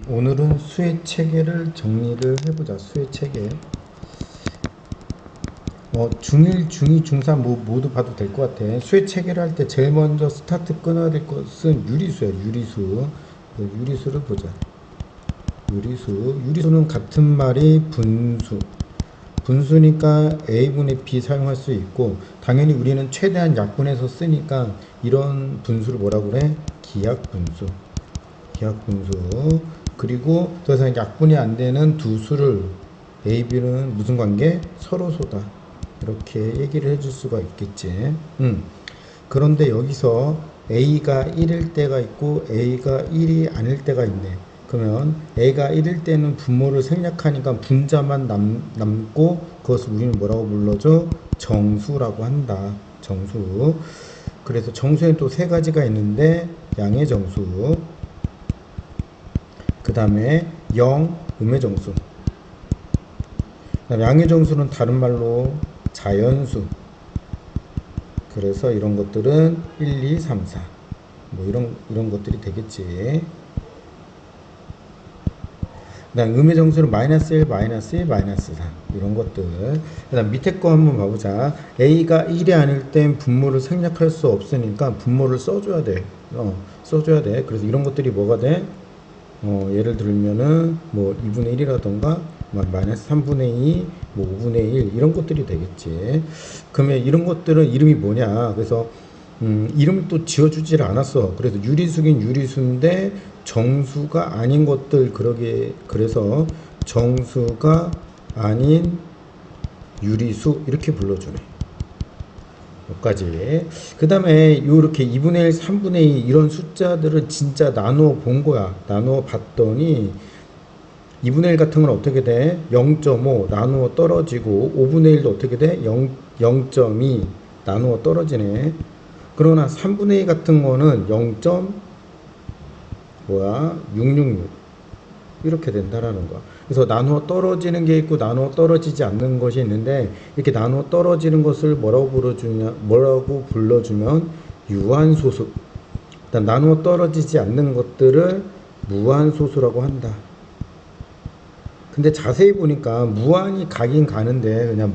오늘은 수의 체계를 정리를 해보자. 수의 체계. 중1, 중2, 중3 모두 봐도 될 것 같아. 수의 체계를 할 때 제일 먼저 스타트 끊어야 될 것은 유리수야. 유리수. 유리수를 보자. 유리수. 유리수는 같은 말이 분수. 분수니까 A분의 B 사용할 수 있고, 당연히 우리는 최대한 약분해서 쓰니까 이런 분수를 뭐라고 그래? 기약분수. 기하분수. 그리고 더 이상 약분이 안 되는 두 수를 A, B는 무슨 관계? 서로소다. 이렇게 얘기를 해줄 수가 있겠지. 그런데 여기서 A가 1일 때가 있고 A가 1이 아닐 때가 있네. 그러면 A가 1일 때는 분모를 생략하니까 분자만 남고 그것을 우리는 뭐라고 불러줘? 정수라고 한다. 정수. 그래서 정수에는 또 세 가지가 있는데 양의 정수, 그 다음에 음의 정수, 양의 정수는 다른 말로 자연수. 그래서 이런 것들은 1, 2, 3, 4 뭐 이런 것들이 되겠지. 그다음 음의 정수는 마이너스 1, 마이너스 2, 마이너스 4 이런 것들. 그다음 밑에 거 한번 봐보자. A가 1이 아닐 땐 분모를 생략할 수 없으니까 분모를 써줘야 돼. 써줘야 돼. 그래서 이런 것들이 뭐가 돼? 예를 들면은 뭐 2분의 1이라던가 마이너스 3분의 2, 뭐 5분의 1 이런 것들이 되겠지. 그러면 이런 것들은 이름이 뭐냐? 그래서 이름을 또 지어주질 않았어. 그래서 유리수긴 유리수인데 정수가 아닌 것들, 그래서 정수가 아닌 유리수 이렇게 불러주네. 여기까지. 그 다음에 요렇게 2분의 1, 3분의 2 이런 숫자들을 진짜 나누어 본 거야. 나누어 봤더니 2분의 1 같은 건 어떻게 돼? 0.5 나누어 떨어지고, 5분의 1도 어떻게 돼? 0.2 나누어 떨어지네. 그러나 3분의 2 같은 거는 666 이렇게 된다라는 거야. 그래서 나누어 떨어지는 게 있고 나누어 떨어지지 않는 것이 있는데, 이렇게 나누어 떨어지는 것을 뭐라고 불러주면 유한소수. 일단 나누어 떨어지지 않는 것들을 무한소수라고 한다. 근데 자세히 보니까 무한이 가긴 가는데 그냥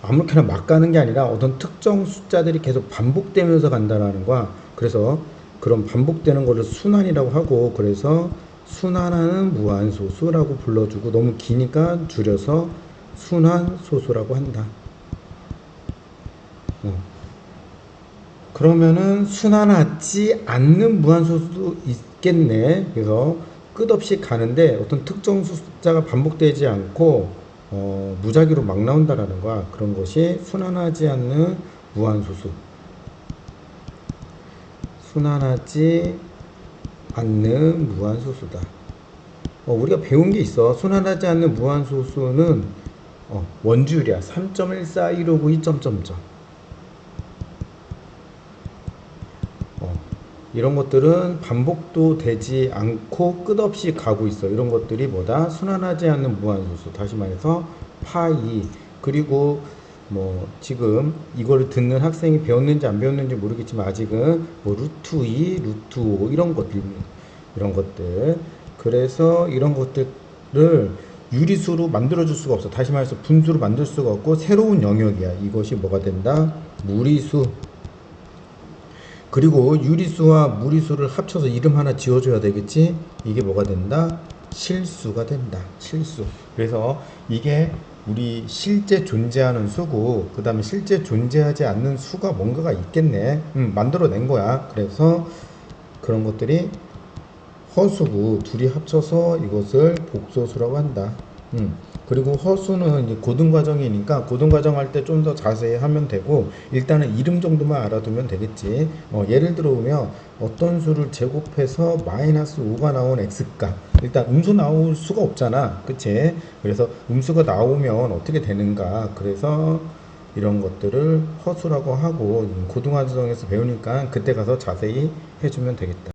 아무렇게나 막 가는 게 아니라 어떤 특정 숫자들이 계속 반복되면서 간다라는 거야. 그래서 그런 반복되는 거를 순환이라고 하고, 그래서 순환하는 무한소수라고 불러주고, 너무 기니까 줄여서 순환소수라고 한다. 그러면은 순환하지 않는 무한소수도 있겠네. 그래서 끝없이 가는데 어떤 특정 숫자가 반복되지 않고 무작위로 막 나온다라는 거야. 그런 것이 순환하지 않는 무한소수. 순환하지 않는 무한소수다. 우리가 배운 게 있어. 순환하지 않는 무한소수는 원주율이야. 3.141592 2점점점. 이런 것들은 반복도 되지 않고 끝없이 가고 있어. 이런 것들이 뭐다? 순환하지 않는 무한소수. 다시 말해서 파이. 그리고 뭐 지금 이거를 듣는 학생이 배웠는지 안 배웠는지 모르겠지만 아직은 뭐 루트 2, 루트 5 이런 것들. 그래서 이런 것들을 유리수로 만들어 줄 수가 없어. 다시 말해서 분수로 만들 수가 없고 새로운 영역이야. 이것이 뭐가 된다? 무리수. 그리고 유리수와 무리수를 합쳐서 이름 하나 지어줘야 되겠지? 이게 뭐가 된다? 실수가 된다. 실수. 그래서 이게 우리 실제 존재하는 수고, 그 다음에 실제 존재하지 않는 수가 뭔가가 있겠네. 만들어낸 거야. 그래서 그런 것들이 허수고, 둘이 합쳐서 이것을 복소수라고 한다. 그리고 허수는 이제 고등과정이니까 고등과정 할 때 좀 더 자세히 하면 되고, 일단은 이름 정도만 알아두면 되겠지. 예를 들어 보면 어떤 수를 제곱해서 마이너스 5가 나온 x값. 일단 음수 나올 수가 없잖아. 그치? 그래서 음수가 나오면 어떻게 되는가. 그래서 이런 것들을 허수라고 하고, 고등과정에서 배우니까 그때 가서 자세히 해주면 되겠다.